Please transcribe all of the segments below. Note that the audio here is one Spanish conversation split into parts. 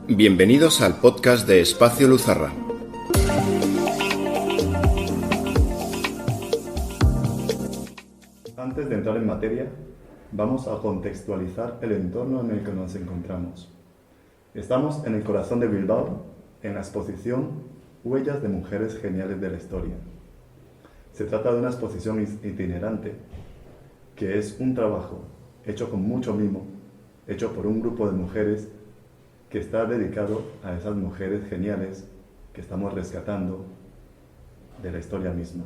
Bienvenidos al podcast de Espacio Luzarra. Antes de entrar en materia, vamos a contextualizar el entorno en el que nos encontramos. Estamos en el corazón de Bilbao, en la exposición Huellas de Mujeres Geniales de la Historia. Se trata de una exposición itinerante, que es un trabajo hecho con mucho mimo, hecho por un grupo de mujeres que está dedicado a esas mujeres geniales que estamos rescatando de la historia misma,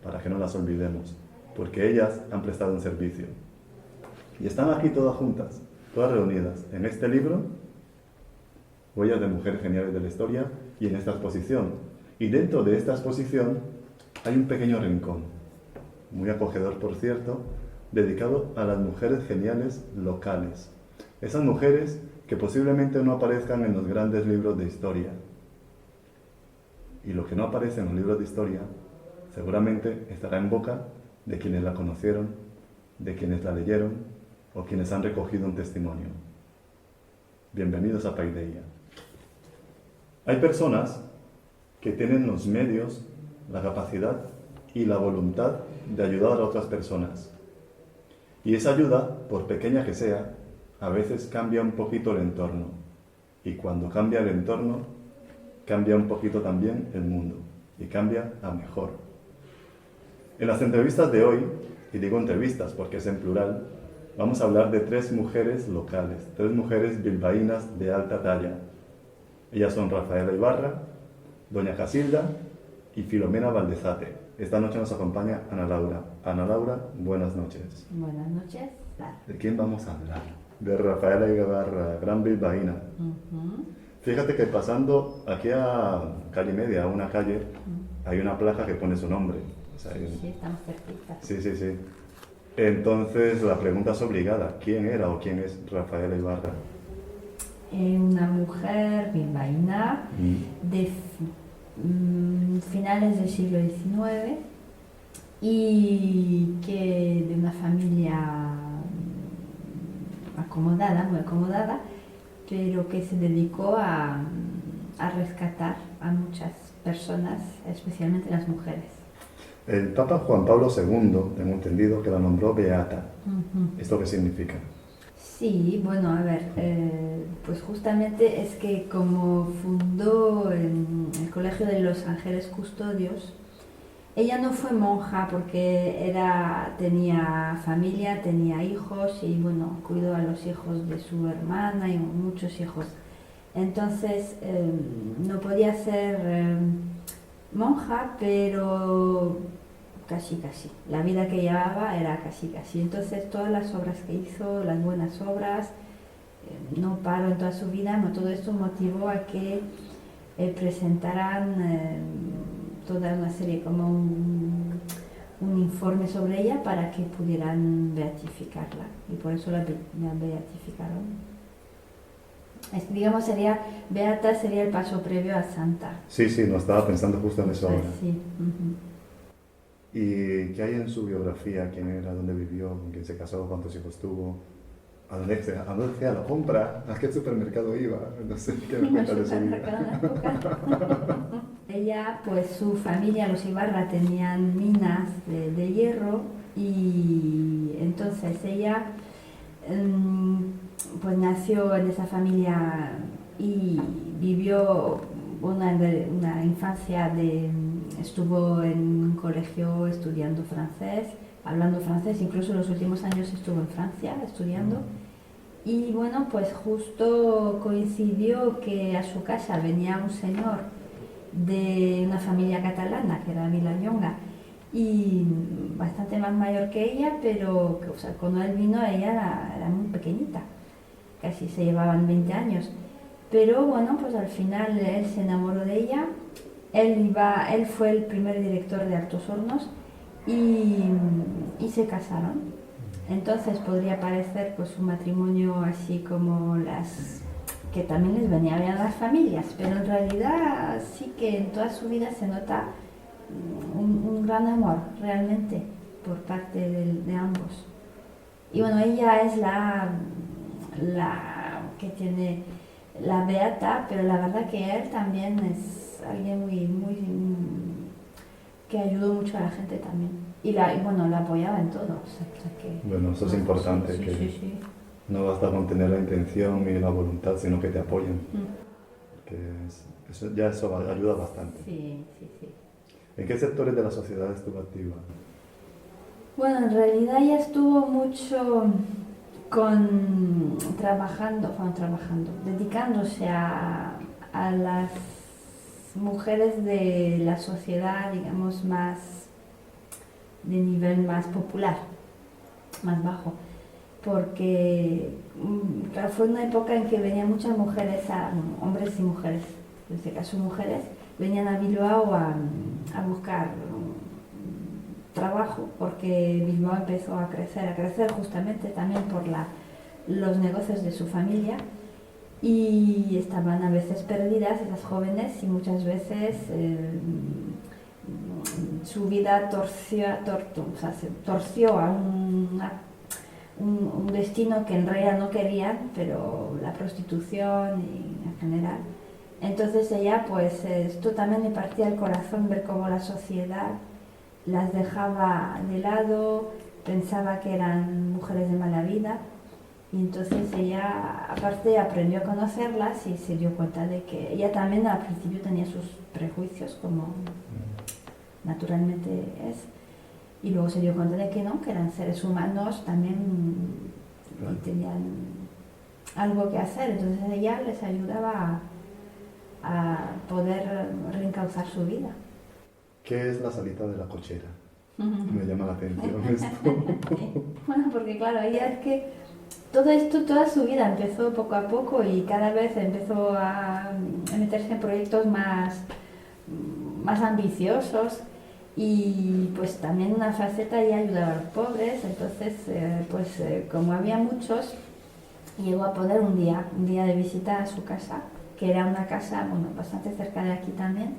para que no las olvidemos, porque ellas han prestado un servicio. Y están aquí todas juntas, todas reunidas, en este libro, Huellas de Mujeres Geniales de la Historia, y en esta exposición. Y dentro de esta exposición hay un pequeño rincón, muy acogedor por cierto, dedicado a las mujeres geniales locales. Esas mujeres que posiblemente no aparezcan en los grandes libros de historia. Y lo que no aparece en los libros de historia seguramente estará en boca de quienes la conocieron, de quienes la leyeron o quienes han recogido un testimonio. Bienvenidos a Paideia. Hay personas que tienen los medios, la capacidad y la voluntad de ayudar a otras personas. Y esa ayuda, por pequeña que sea, a veces cambia un poquito el entorno. Y cuando cambia el entorno, cambia un poquito también el mundo. Y cambia a mejor. En las entrevistas de hoy, y digo entrevistas porque es en plural, vamos a hablar de 3 mujeres locales, 3 mujeres bilbaínas de alta talla. Ellas son Rafaela Ibarra, Doña Casilda y Filomena Valdezate. Esta noche nos acompaña Ana Laura. Ana Laura, buenas noches. Buenas noches. ¿De quién vamos a hablar? De Rafaela Ibarra, gran bilbaína. Fíjate que pasando aquí a calle media, a una calle, hay una placa que pone su nombre. O sea, Sí, estamos cerquita. Sí. Entonces la pregunta es obligada. ¿Quién era o quién es Rafaela Ibarra? Una mujer bilbaína de finales del siglo XIX y que de una familia acomodada, muy acomodada, pero que se dedicó a rescatar a muchas personas, especialmente las mujeres. El Papa Juan Pablo II, tengo entendido, que la nombró beata. ¿Esto qué significa? Sí, bueno, a ver, pues justamente es que como fundó el Colegio de los Ángeles Custodios, ella no fue monja porque tenía familia, tenía hijos y bueno, cuidó a los hijos de su hermana y muchos hijos. Entonces no podía ser monja, pero casi. La vida que llevaba era casi. Entonces todas las obras que hizo, las buenas obras, no paró en toda su vida, todo esto motivó a que presentaran toda una serie, como un informe sobre ella para que pudieran beatificarla. Y por eso la beatificaron. Digamos, beata sería el paso previo a santa. Sí, no estaba pensando justo en eso ahora. Sí. ¿Y qué hay en su biografía? ¿Quién era? ¿Dónde vivió? ¿Con quién se casó? ¿Cuántos hijos tuvo? ¿A dónde hacía la compra? ¿A qué supermercado iba? No sé, ¿qué me cuentas de su vida? Ella, pues su familia, los Ibarra, tenían minas de hierro y entonces ella pues nació en esa familia y vivió una infancia estuvo en un colegio estudiando francés, hablando francés, incluso los últimos años estuvo en Francia estudiando. Y bueno, pues justo coincidió que a su casa venía un señor de una familia catalana, que era Vilallonga, y bastante más mayor que ella, pero o sea, cuando él vino ella era muy pequeñita, casi se llevaban 20 años. Pero bueno, pues al final él se enamoró de ella, él fue el primer director de Altos Hornos y se casaron. Entonces podría parecer pues un matrimonio así como que también les venía bien a las familias, pero en realidad sí que en toda su vida se nota un gran amor realmente por parte de ambos. Y bueno, ella es la que tiene la beata, pero la verdad que él también es alguien que ayudó mucho a la gente también. Y bueno, la apoyaba en todo. O sea que, Bueno, eso es importante, sí, que sí. no basta con tener la intención y la voluntad, sino que te apoyen. Que eso ayuda bastante. Sí. ¿En qué sectores de la sociedad estuvo activa? Bueno, en realidad ella estuvo mucho trabajando, dedicándose a las mujeres de la sociedad, digamos, más de nivel más popular, más bajo, porque claro, fue una época en que venían muchas mujeres, hombres y mujeres, en este caso mujeres, venían a Bilbao a buscar trabajo, porque Bilbao empezó a crecer justamente también por los negocios de su familia, y estaban a veces perdidas esas jóvenes y muchas veces su vida se torció a un destino que en realidad no querían, pero la prostitución y en general. Entonces ella, pues esto también me partía el corazón, ver cómo la sociedad las dejaba de lado, pensaba que eran mujeres de mala vida, y entonces ella aparte aprendió a conocerlas y se dio cuenta de que ella también al principio tenía sus prejuicios, como naturalmente es, y luego se dio cuenta de que no, que eran seres humanos también y tenían algo que hacer. Entonces ella les ayudaba a poder reencauzar su vida. ¿Qué es la salita de la cochera? Me llama la atención esto. Bueno, porque claro, ella es que todo esto, toda su vida empezó poco a poco y cada vez empezó a meterse en proyectos más ambiciosos, y pues también una faceta ella ayudaba a los pobres. Entonces como había muchos, llegó a poner un día de visita a su casa, que era una casa, bueno, bastante cerca de aquí también.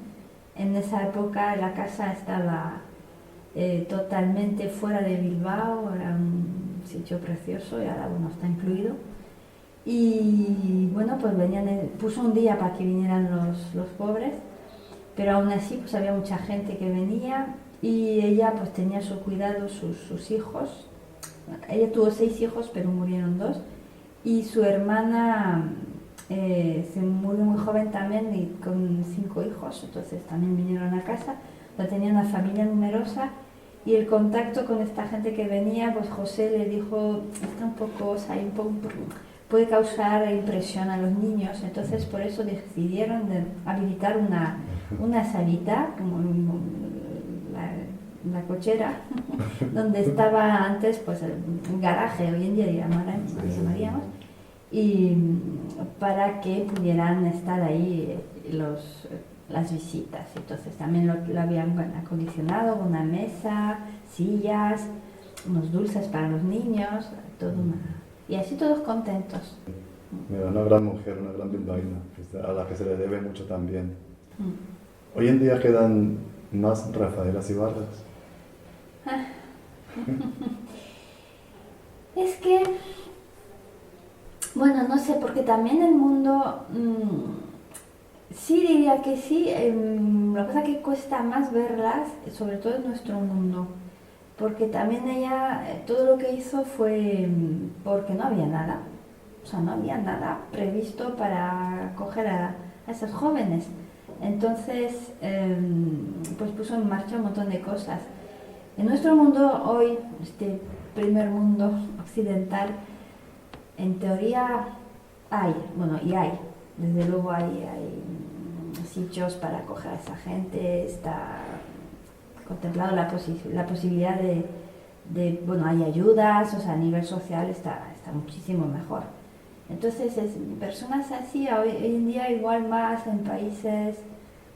En esa época la casa estaba totalmente fuera de Bilbao, era un sitio precioso y ahora bueno, está incluido. Y bueno, pues puso un día para que vinieran los pobres, pero aún así pues había mucha gente que venía, y ella pues tenía a su cuidado sus hijos. Ella tuvo 6 hijos, pero murieron 2, y su hermana se murió muy joven también, y con 5 hijos, entonces también vinieron a casa. La tenía una familia numerosa, y el contacto con esta gente que venía, pues José le dijo, está un poco, puede causar impresión a los niños, entonces por eso decidieron habilitar una salita, como la cochera, donde estaba antes pues un garaje, hoy en día llamaríamos, y para que pudieran estar ahí las visitas. Entonces también lo habían acondicionado, una mesa, sillas, unos dulces para los niños, y así todos contentos. Mira, una gran mujer, una gran bilbaína, a la que se le debe mucho también. Hoy en día quedan más Rafaelas Ibarras. Es que, bueno, no sé, porque también el mundo, sí diría que sí, lo que pasa es que cuesta más verlas, sobre todo en nuestro mundo, porque también ella, todo lo que hizo fue porque no había nada, o sea, no había nada previsto para acoger a esas jóvenes. Entonces, pues puso en marcha un montón de cosas. En nuestro mundo hoy, este primer mundo occidental, en teoría hay, desde luego hay sitios para acoger a esa gente, está contemplado la posibilidad bueno, hay ayudas, o sea, a nivel social está muchísimo mejor. Entonces, personas así, hoy en día igual más en países,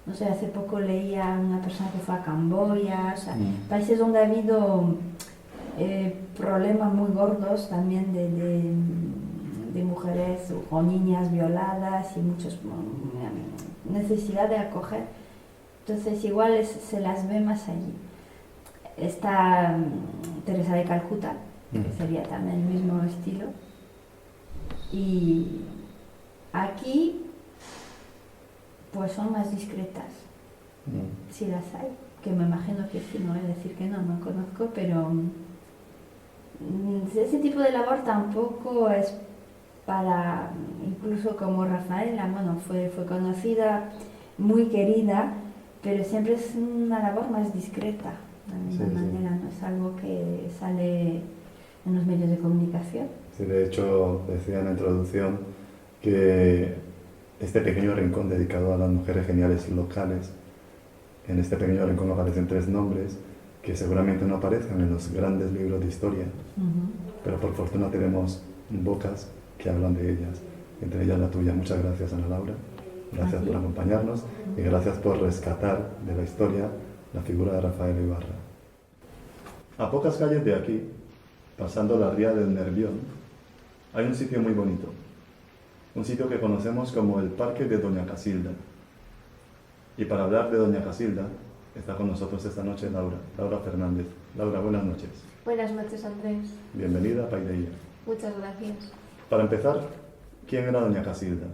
no sé, hace poco leía una persona que fue a Camboya, o sea, países donde ha habido problemas muy gordos también de mujeres o niñas violadas y muchos necesidad de acoger. Entonces igual se las ve más allí. Está Teresa de Calcuta, que sería también el mismo estilo. Y Aquí pues son más discretas, si las hay, que me imagino que sí, no voy a decir que no conozco, pero ese tipo de labor tampoco es para, incluso como Rafaela, bueno, fue conocida, muy querida, pero siempre es una labor más discreta, de alguna manera, no es algo que sale en los medios de comunicación. Sí, de hecho, decía en la introducción que este pequeño rincón dedicado a las mujeres geniales locales, en este pequeño rincón aparecen 3 nombres que seguramente no aparecen en los grandes libros de historia, pero por fortuna tenemos bocas que hablan de ellas, entre ellas la tuya. Muchas gracias, Ana Laura. Gracias por acompañarnos y gracias por rescatar de la historia la figura de Rafaela Ibarra. A pocas calles de aquí, pasando la ría del Nervión, hay un sitio muy bonito, un sitio que conocemos como el Parque de Doña Casilda. Y para hablar de Doña Casilda, está con nosotros esta noche Laura Fernández. Laura, buenas noches. Buenas noches, Andrés. Bienvenida a Paideia. Muchas gracias. Para empezar, ¿quién era Doña Casilda?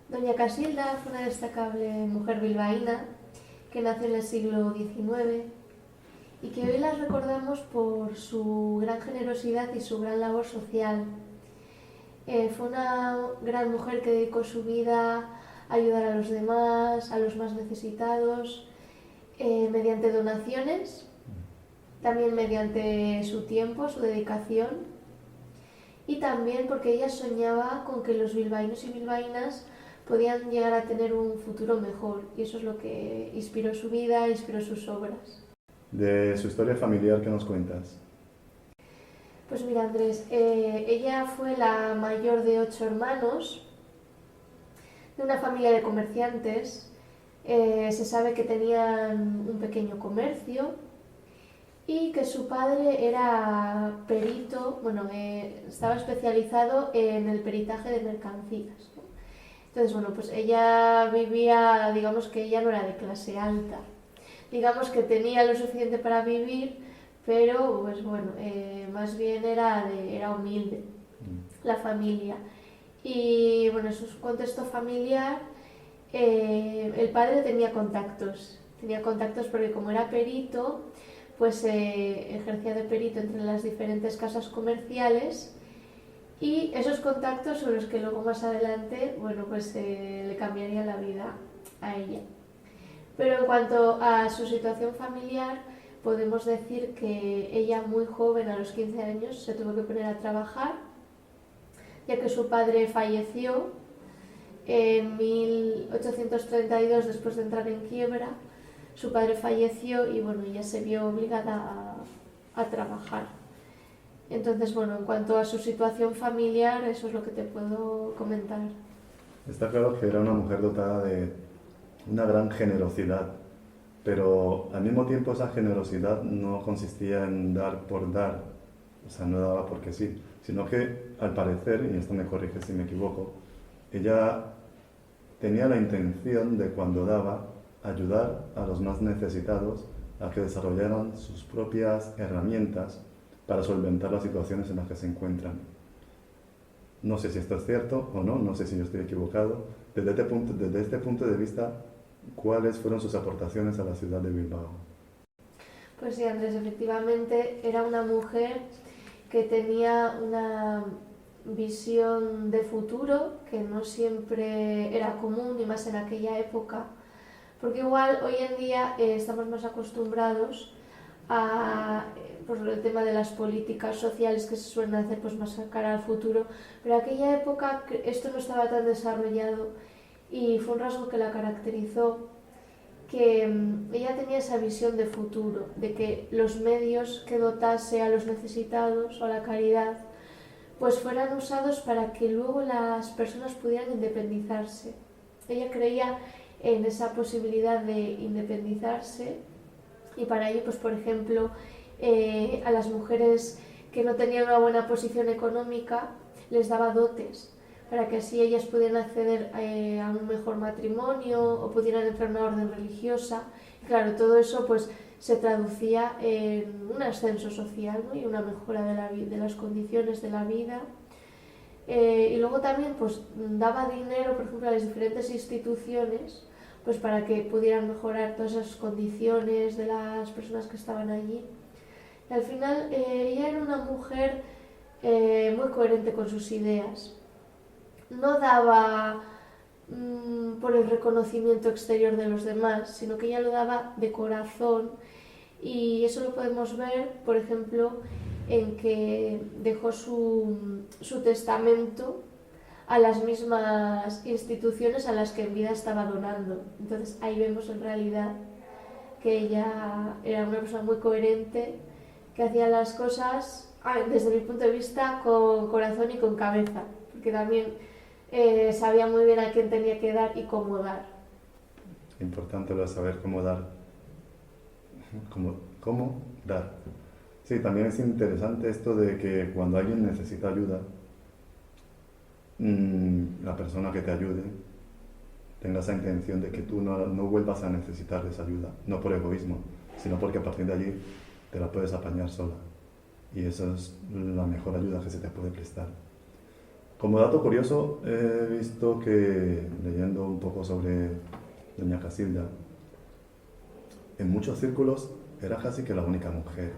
Doña Casilda fue una destacable mujer bilbaína que nació en el siglo XIX y que hoy la recordamos por su gran generosidad y su gran labor social. Fue una gran mujer que dedicó su vida a ayudar a los demás, a los más necesitados, mediante donaciones, también mediante su tiempo, su dedicación, y también porque ella soñaba con que los bilbaínos y bilbaínas podían llegar a tener un futuro mejor, y eso es lo que inspiró su vida, inspiró sus obras. De su historia familiar, ¿qué nos cuentas? Pues mira, Andrés, ella fue la mayor de 8 hermanos, de una familia de comerciantes. Se sabe que tenían un pequeño comercio y que su padre era perito, estaba especializado en el peritaje de mercancías, ¿no? Entonces, pues ella vivía, digamos que ella no era de clase alta, digamos que tenía lo suficiente para vivir, pero pues más bien era humilde la familia. Y bueno, en su contexto familiar, el padre tenía contactos porque como era perito, pues ejercía de perito entre las diferentes casas comerciales, y esos contactos son los que luego más adelante, le cambiarían la vida a ella. Pero en cuanto a su situación familiar, podemos decir que ella muy joven, a los 15 años, se tuvo que poner a trabajar, ya que su padre falleció en 1832 después de entrar en quiebra. Su padre falleció y ella se vio obligada a trabajar. Entonces, en cuanto a su situación familiar, eso es lo que te puedo comentar. Está claro que era una mujer dotada de una gran generosidad, pero al mismo tiempo esa generosidad no consistía en dar por dar, o sea, no daba porque sí, sino que al parecer, y esto me corrige si me equivoco, ella tenía la intención de, cuando daba, ayudar a los más necesitados a que desarrollaran sus propias herramientas para solventar las situaciones en las que se encuentran. No sé si esto es cierto o no, no sé si yo estoy equivocado. Desde este punto de vista, ¿cuáles fueron sus aportaciones a la ciudad de Bilbao? Pues sí, Andrés, efectivamente era una mujer que tenía una visión de futuro que no siempre era común, y más en aquella época, porque igual hoy en día estamos más acostumbrados a el tema de las políticas sociales que se suelen hacer más cara al futuro, pero en aquella época esto no estaba tan desarrollado, y fue un rasgo que la caracterizó, que ella tenía esa visión de futuro, de que los medios que dotase a los necesitados o a la caridad pues fueran usados para que luego las personas pudieran independizarse. Ella creía en esa posibilidad de independizarse, y para ello, pues por ejemplo, a las mujeres que no tenían una buena posición económica les daba dotes, para que así ellas pudieran acceder a un mejor matrimonio o pudieran entrar en una orden religiosa. Y claro, todo eso pues se traducía en un ascenso social, ¿no? Y una mejora de las condiciones de la vida. Y luego también pues daba dinero, por ejemplo, a las diferentes instituciones pues para que pudieran mejorar todas esas condiciones de las personas que estaban allí. Y al final ella era una mujer muy coherente con sus ideas. No daba por el reconocimiento exterior de los demás, sino que ella lo daba de corazón, y eso lo podemos ver, por ejemplo, en que dejó su testamento a las mismas instituciones a las que en vida estaba donando. Entonces ahí vemos en realidad que ella era una persona muy coherente, que hacía las cosas, desde mi punto de vista, con corazón y con cabeza, porque también sabía muy bien a quién tenía que dar y cómo dar. Importante lo de saber cómo dar. Cómo dar. Sí, también es interesante esto de que cuando alguien necesita ayuda, la persona que te ayude tenga esa intención de que tú no vuelvas a necesitar de esa ayuda, no por egoísmo, sino porque a partir de allí te la puedes apañar sola. Y eso es la mejor ayuda que se te puede prestar. Como dato curioso, he visto que, leyendo un poco sobre doña Casilda, en muchos círculos era casi que la única mujer.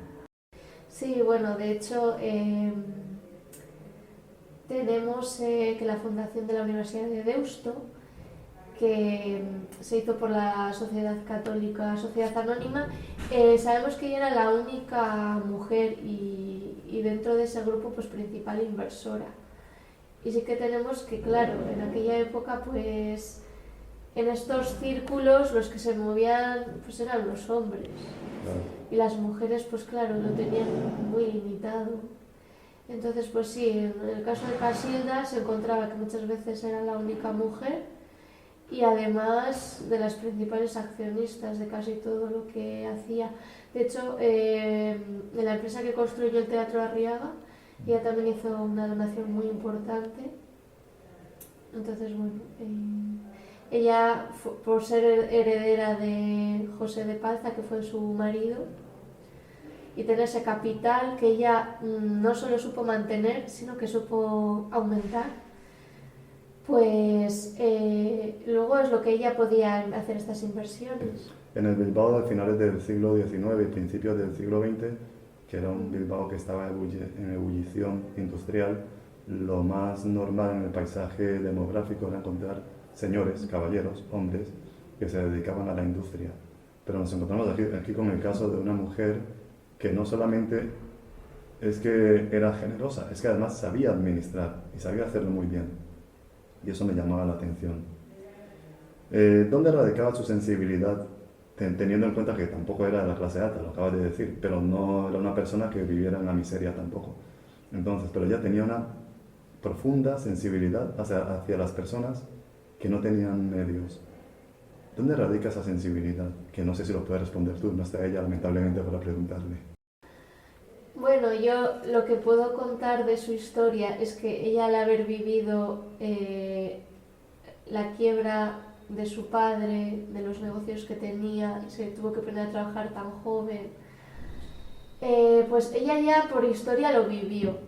Sí, bueno, de hecho tenemos que la fundación de la Universidad de Deusto, que se hizo por la Sociedad Católica, Sociedad Anónima, sabemos que ella era la única mujer y dentro de ese grupo pues principal inversora. Y sí que tenemos que, claro, en aquella época pues en estos círculos los que se movían pues eran los hombres. Claro. Y las mujeres pues claro lo tenían muy limitado. Entonces pues sí, en el caso de Casilda se encontraba que muchas veces era la única mujer y además de las principales accionistas de casi todo lo que hacía. De hecho, en la empresa que construyó el Teatro Arriaga, ella también hizo una donación muy importante. Entonces, bueno, ella, por ser heredera de José de Palza, que fue su marido, y tener ese capital que ella no solo supo mantener, sino que supo aumentar, pues luego es lo que ella podía hacer estas inversiones. En el Bilbao de finales del siglo XIX y principios del siglo XX, que era un Bilbao que estaba en ebullición industrial, lo más normal en el paisaje demográfico era encontrar señores, caballeros, hombres, que se dedicaban a la industria. Pero nos encontramos aquí con el caso de una mujer que no solamente es que era generosa, es que además sabía administrar y sabía hacerlo muy bien. Y eso me llamaba la atención. ¿Dónde radicaba su sensibilidad? Teniendo en cuenta que tampoco era de la clase alta, lo acabas de decir, pero no era una persona que viviera en la miseria tampoco. Entonces, pero ella tenía una profunda sensibilidad hacia las personas que no tenían medios. ¿Dónde radica esa sensibilidad? Que no sé si lo puedes responder tú, no está ella lamentablemente para preguntarle. Bueno, yo lo que puedo contar de su historia es que ella, al haber vivido la quiebra de su padre, de los negocios que tenía, y se tuvo que poner a trabajar tan joven, pues ella ya por historia lo vivió.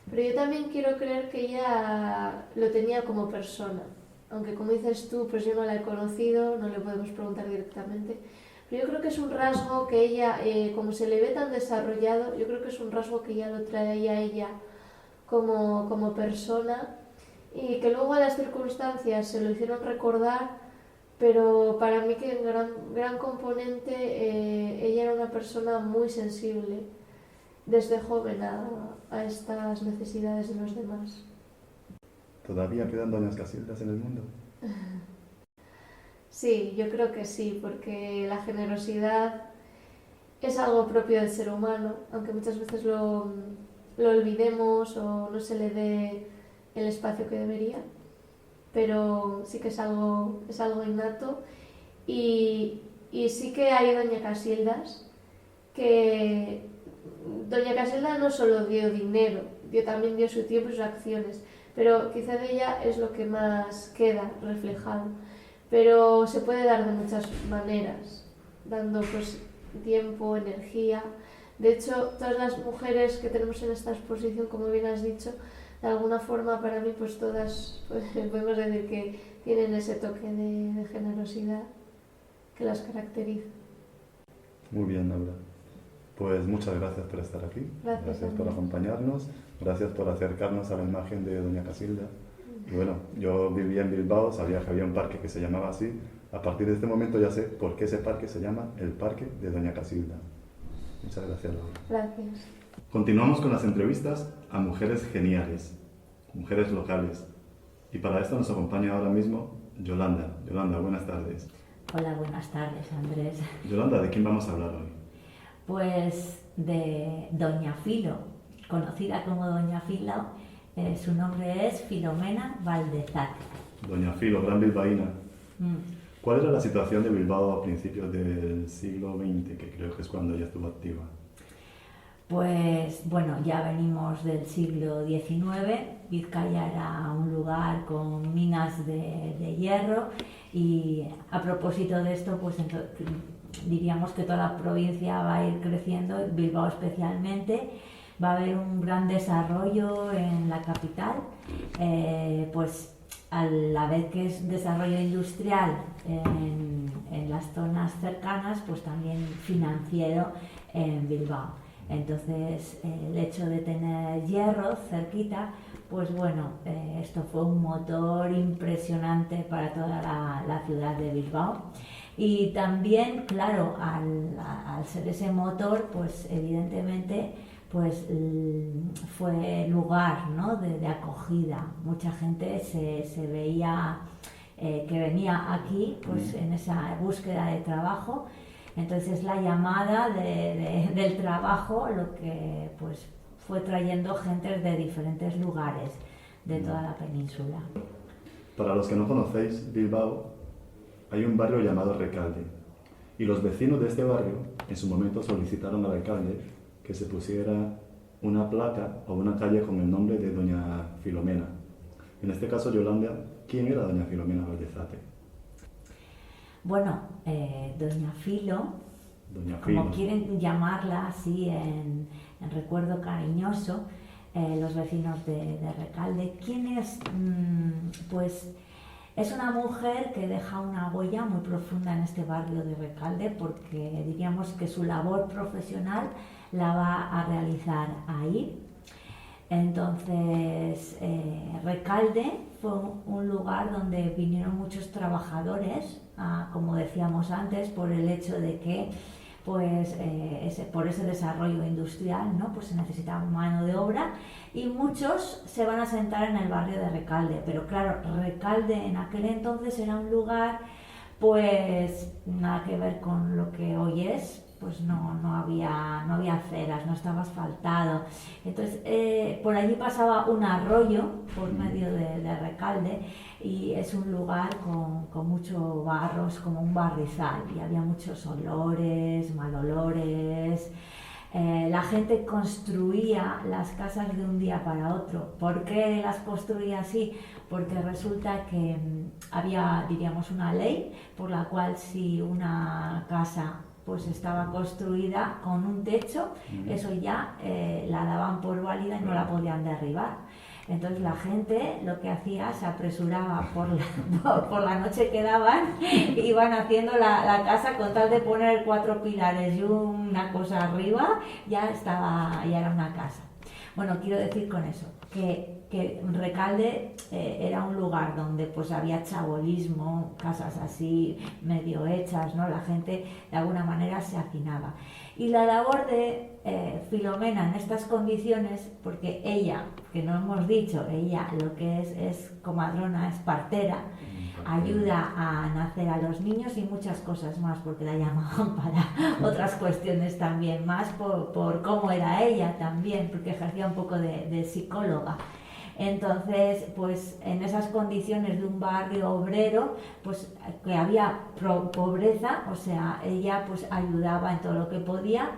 Pero yo también quiero creer que ella lo tenía como persona. Aunque como dices tú, pues yo no la he conocido, no le podemos preguntar directamente. Pero yo creo que es un rasgo que ella, como se le ve tan desarrollado, yo creo que es un rasgo que ya lo traía ella como persona, y que luego a las circunstancias se lo hicieron recordar, pero para mí que en gran componente ella era una persona muy sensible desde joven a estas necesidades de los demás. ¿Todavía quedan doñas Casildas en el mundo? Sí, yo creo que sí, porque la generosidad es algo propio del ser humano, aunque muchas veces lo olvidemos o no se le dé el espacio que debería, pero sí que es algo innato, y sí que hay doña Casildas, que doña Casilda no solo dio dinero, también dio su tiempo y sus acciones, pero quizá de ella es lo que más queda reflejado. Pero se puede dar de muchas maneras, dando pues tiempo, energía. De hecho, todas las mujeres que tenemos en esta exposición, como bien has dicho, de alguna forma para mí pues todas pues, podemos decir que tienen ese toque de generosidad que las caracteriza. Muy bien, Laura. Pues muchas gracias por estar aquí. Gracias por acompañarnos. Gracias por acercarnos a la imagen de Doña Casilda. Y bueno, yo vivía en Bilbao, sabía que había un parque que se llamaba así. A partir de este momento ya sé por qué ese parque se llama el Parque de Doña Casilda. Muchas gracias, Laura. Gracias. Continuamos con las entrevistas a mujeres geniales, mujeres locales. Y para esto nos acompaña ahora mismo Yolanda. Yolanda, buenas tardes. Hola, buenas tardes, Andrés. Yolanda, ¿de quién vamos a hablar hoy? Pues de Doña Filo, conocida como Doña Filo, su nombre es Filomena Valdezate. Doña Filo, gran bilbaína. Mm. ¿Cuál era la situación de Bilbao a principios del siglo XX, que creo que es cuando ella estuvo activa? Pues bueno, ya venimos del siglo XIX, Vizcaya era un lugar con minas de hierro y a propósito de esto, pues diríamos que toda la provincia va a ir creciendo, Bilbao especialmente, va a haber un gran desarrollo en la capital, pues a la vez que es desarrollo industrial en las zonas cercanas, pues también financiero en Bilbao. Entonces, el hecho de tener hierro cerquita, pues bueno, esto fue un motor impresionante para toda la ciudad de Bilbao. Y también, claro, al ser ese motor, pues evidentemente pues fue lugar, ¿no?, de acogida. Mucha gente se veía que venía aquí pues en esa búsqueda de trabajo. Entonces la llamada del trabajo lo que pues fue trayendo gente de diferentes lugares de toda la península. Para los que no conocéis Bilbao, hay un barrio llamado Recalde y los vecinos de este barrio en su momento solicitaron al alcalde que se pusiera una placa o una calle con el nombre de Doña Filomena. En este caso, Yolanda, ¿quién era Doña Filomena Valdezate? Bueno, Doña Filo, como quieren llamarla así en recuerdo cariñoso, los vecinos de Recalde. ¿Quién es? Pues es una mujer que deja una huella muy profunda en este barrio de Recalde porque diríamos que su labor profesional la va a realizar ahí. Entonces, Recalde fue un lugar donde vinieron muchos trabajadores, como decíamos antes, por el hecho de que pues, por ese desarrollo industrial, ¿no?, pues se necesitaba mano de obra y muchos se van a sentar en el barrio de Recalde. Pero claro, Recalde en aquel entonces era un lugar pues nada que ver con lo que hoy es. Pues no había aceras, no estaba asfaltado. Entonces, por allí pasaba un arroyo por medio de Recalde y es un lugar con mucho barro, es como un barrizal y había muchos olores, mal olores. La gente construía las casas de un día para otro. ¿Por qué las construía así? Porque resulta que había, diríamos, una ley por la cual si una casa pues estaba construida con un techo, eso ya la daban por válida y no la podían derribar. Entonces la gente lo que hacía, se apresuraba por la noche que daban, iban haciendo la casa con tal de poner 4 pilares y una cosa arriba, ya era una casa. Bueno, quiero decir con eso que Recalde era un lugar donde pues había chabolismo, casas así medio hechas, ¿no? La gente de alguna manera se hacinaba. Y la labor de Filomena en estas condiciones, porque ella, que no hemos dicho, ella lo que es comadrona, es partera, ayuda a nacer a los niños y muchas cosas más, porque la llamaban para otras cuestiones también, más por cómo era ella también, porque ejercía un poco de psicóloga. Entonces, pues en esas condiciones de un barrio obrero, pues que había pobreza, o sea, ella pues ayudaba en todo lo que podía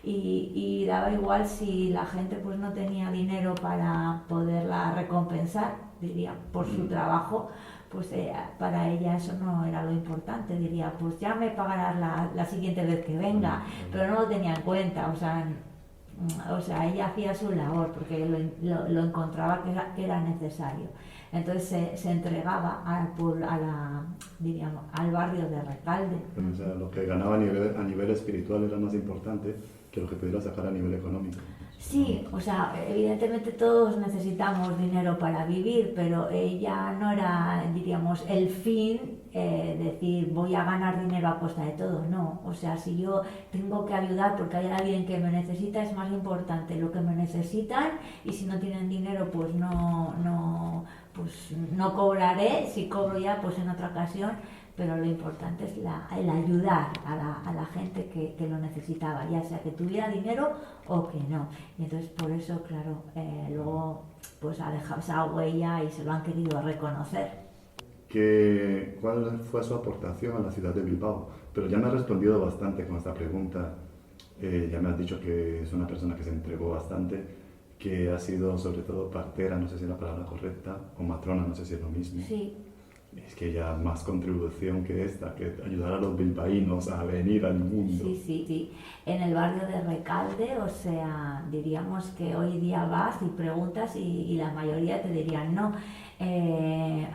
y daba igual si la gente pues no tenía dinero para poderla recompensar, diría, por su trabajo, pues para ella eso no era lo importante, diría, pues ya me pagarás la siguiente vez que venga, pero no lo tenía en cuenta, o sea, o sea, ella hacía su labor porque lo encontraba que era necesario. Entonces se entregaba diríamos, al barrio de Recalde. O sea, lo que ganaba a nivel espiritual era más importante que lo que pudiera sacar a nivel económico. Sí, o sea, evidentemente todos necesitamos dinero para vivir, pero ella no era, diríamos, el fin, decir voy a ganar dinero a costa de todo, no. O sea, si yo tengo que ayudar porque hay alguien que me necesita, es más importante lo que me necesitan, y si no tienen dinero pues no cobraré, si cobro ya pues en otra ocasión. Pero lo importante es el ayudar a la gente que lo necesitaba, ya sea que tuviera dinero o que no. Y entonces por eso, claro, luego pues ha dejado esa huella y se lo han querido reconocer. ¿Cuál fue su aportación a la ciudad de Bilbao? Pero ya me has respondido bastante con esta pregunta. Ya me has dicho que es una persona que se entregó bastante, que ha sido sobre todo partera, no sé si es la palabra correcta, o matrona, no sé si es lo mismo. Sí. Es que ya más contribución que esta, que ayudar a los bilbaínos a venir al mundo. Sí. En el barrio de Recalde, o sea, diríamos que hoy día vas y preguntas y la mayoría te dirían no.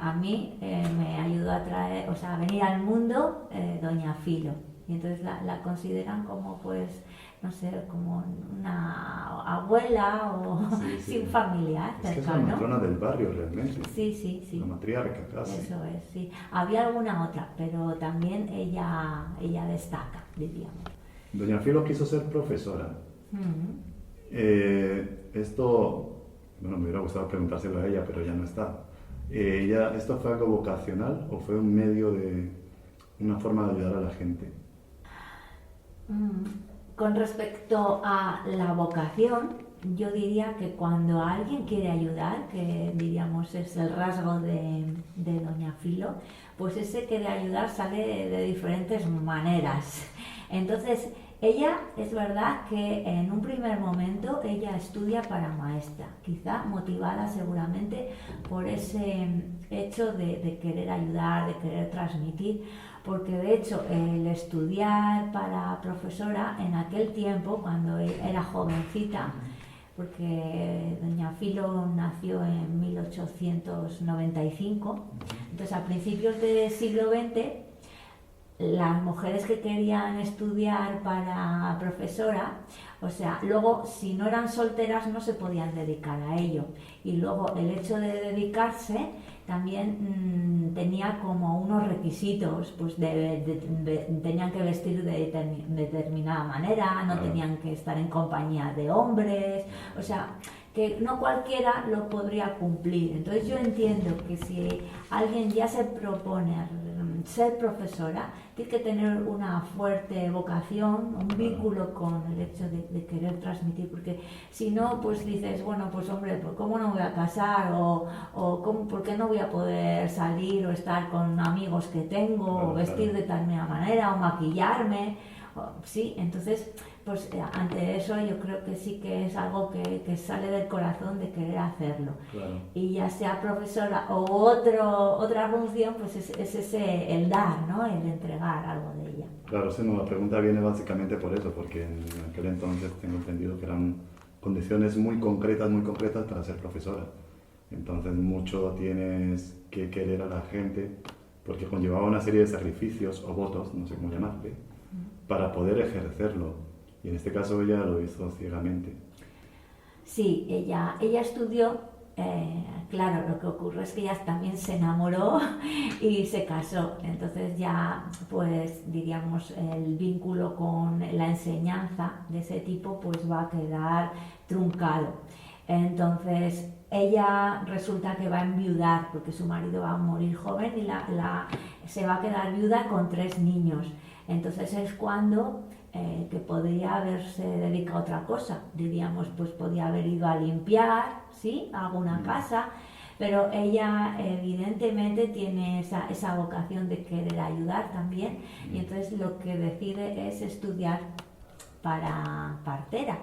A mí me ayudó a traer, o sea, a venir al mundo Doña Filo. Y entonces la consideran como, pues, no sé, como una abuela o sí. un familiar cercano. Es que es la matrona del barrio realmente. Sí. La matriarca casi. Eso es, sí. Había alguna otra, pero también ella destaca, diríamos. Doña Filo quiso ser profesora. Esto, bueno, me hubiera gustado preguntárselo a ella, pero ya no está. ¿Esto fue algo vocacional o fue un medio de una forma de ayudar a la gente? Con respecto a la vocación, yo diría que cuando alguien quiere ayudar, que diríamos es el rasgo de Doña Filo, pues ese querer ayudar sale de diferentes maneras. Entonces, ella es verdad que en un primer momento ella estudia para maestra, quizá motivada seguramente por ese hecho de querer ayudar, de querer transmitir. Porque de hecho el estudiar para profesora en aquel tiempo, cuando era jovencita, porque Doña Filo nació en 1895, entonces a principios del siglo XX, las mujeres que querían estudiar para profesora, o sea, luego si no eran solteras no se podían dedicar a ello, y luego el hecho de dedicarse también tenía como unos requisitos, pues tenían que vestir de determinada manera, no tenían que estar en compañía de hombres, o sea, que no cualquiera lo podría cumplir. Entonces yo entiendo que si alguien ya se propone ser profesora, tiene que tener una fuerte vocación, un vínculo con el hecho de querer transmitir, porque si no, pues dices, bueno, pues hombre, pues ¿cómo no voy a casar? O ¿por qué no voy a poder salir o estar con amigos que tengo, o vestir de tal manera, o maquillarme? Sí, entonces, pues ante eso yo creo que sí que es algo que sale del corazón de querer hacerlo. Claro. Y ya sea profesora o otra función, pues es ese el dar, ¿no? El entregar algo de ella. Claro, sí, no, la pregunta viene básicamente por eso, porque en aquel entonces tengo entendido que eran condiciones muy concretas para ser profesora. Entonces mucho tienes que querer a la gente, porque conllevaba una serie de sacrificios o votos, no sé cómo llamarle, para poder ejercerlo. Y en este caso ella lo hizo ciegamente. Sí, ella estudió, claro, lo que ocurre es que ella también se enamoró y se casó. Entonces ya, pues diríamos, el vínculo con la enseñanza de ese tipo pues va a quedar truncado. Entonces ella resulta que va a enviudar porque su marido va a morir joven y se va a quedar viuda con 3 niños. Entonces es cuando que podría haberse dedicado a otra cosa, diríamos, pues podía haber ido a limpiar, ¿sí?, alguna casa, pero ella evidentemente tiene esa vocación de querer ayudar también, y entonces lo que decide es estudiar para partera.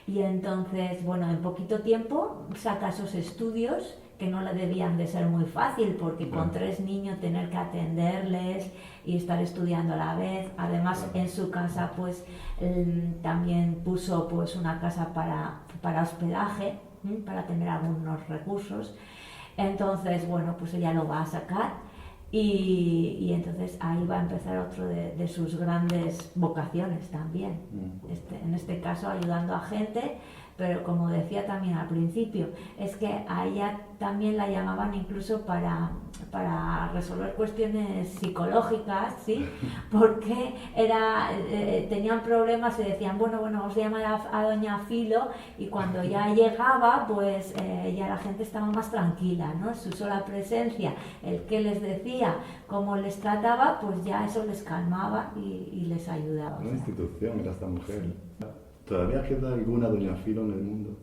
y entonces, bueno, en poquito tiempo saca esos estudios que no le debían de ser muy fácil, porque con 3 niños tener que atenderles y estar estudiando a la vez. Además, en su casa pues también puso pues una casa para hospedaje, para tener algunos recursos. Entonces, bueno, pues ella lo va a sacar y entonces ahí va a empezar otro de sus grandes vocaciones también. En este caso ayudando a gente, pero como decía también al principio, es que a ella también la llamaban incluso para resolver cuestiones psicológicas, ¿sí? Porque tenían problemas y decían, bueno, vamos a llamar a doña Filo, y cuando ya llegaba, pues ya la gente estaba más tranquila, ¿no? Su sola presencia, el que les decía, cómo les trataba, pues ya eso les calmaba y les ayudaba. Una institución era esta mujer. ¿Todavía queda alguna doña Filo en el mundo?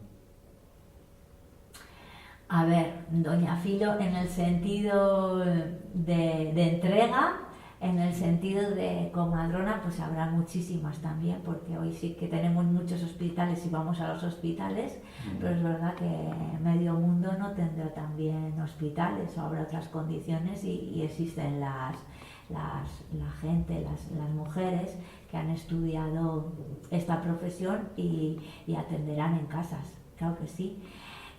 A ver, doña Filo en el sentido de entrega, en el sentido de comadrona, pues habrá muchísimas también, porque hoy sí que tenemos muchos hospitales y vamos a los hospitales, pero es verdad que medio mundo no tendrá también hospitales, o habrá otras condiciones y existen la gente, las mujeres que han estudiado esta profesión y atenderán en casas, claro que sí.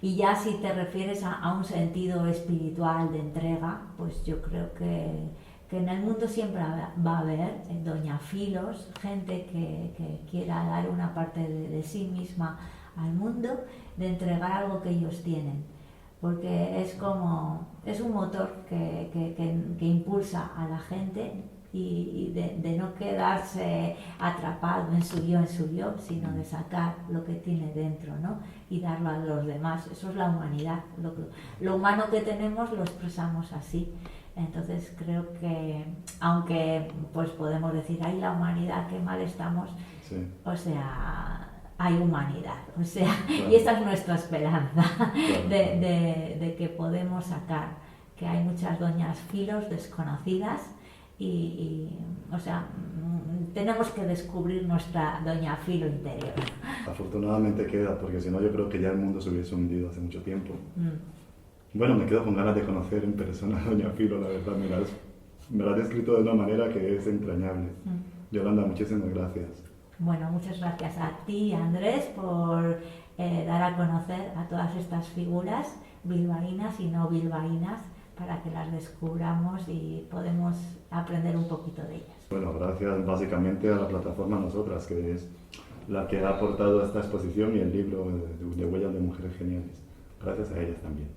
Y ya si te refieres a un sentido espiritual de entrega, pues yo creo que en el mundo siempre va a haber doña Filos, gente que quiera dar una parte de sí misma al mundo, de entregar algo que ellos tienen, porque es un motor que impulsa a la gente y de no quedarse atrapado en su yo, sino de sacar lo que tiene dentro, ¿no? Y darlo a los demás. Eso es la humanidad. Lo humano que tenemos lo expresamos así. Entonces creo que, aunque pues podemos decir, ay, la humanidad, qué mal estamos, sí. O sea, hay humanidad, o sea, claro. Y esa es nuestra esperanza, claro. de que podemos sacar, que hay muchas doñas Filos desconocidas y o sea, tenemos que descubrir nuestra doña Filo interior. Afortunadamente queda, porque si no yo creo que ya el mundo se hubiese hundido hace mucho tiempo. Bueno, me quedo con ganas de conocer en persona a doña Filo, la verdad, me la has descrito de una manera que es entrañable. Yolanda, muchísimas gracias. Bueno, muchas gracias a ti, Andrés, por dar a conocer a todas estas figuras bilbaínas y no bilbaínas, para que las descubramos y podemos aprender un poquito de ellas. Bueno, gracias básicamente a la plataforma Nosotras, que es la que ha aportado esta exposición y el libro de Huellas de Mujeres Geniales. Gracias a ellas también.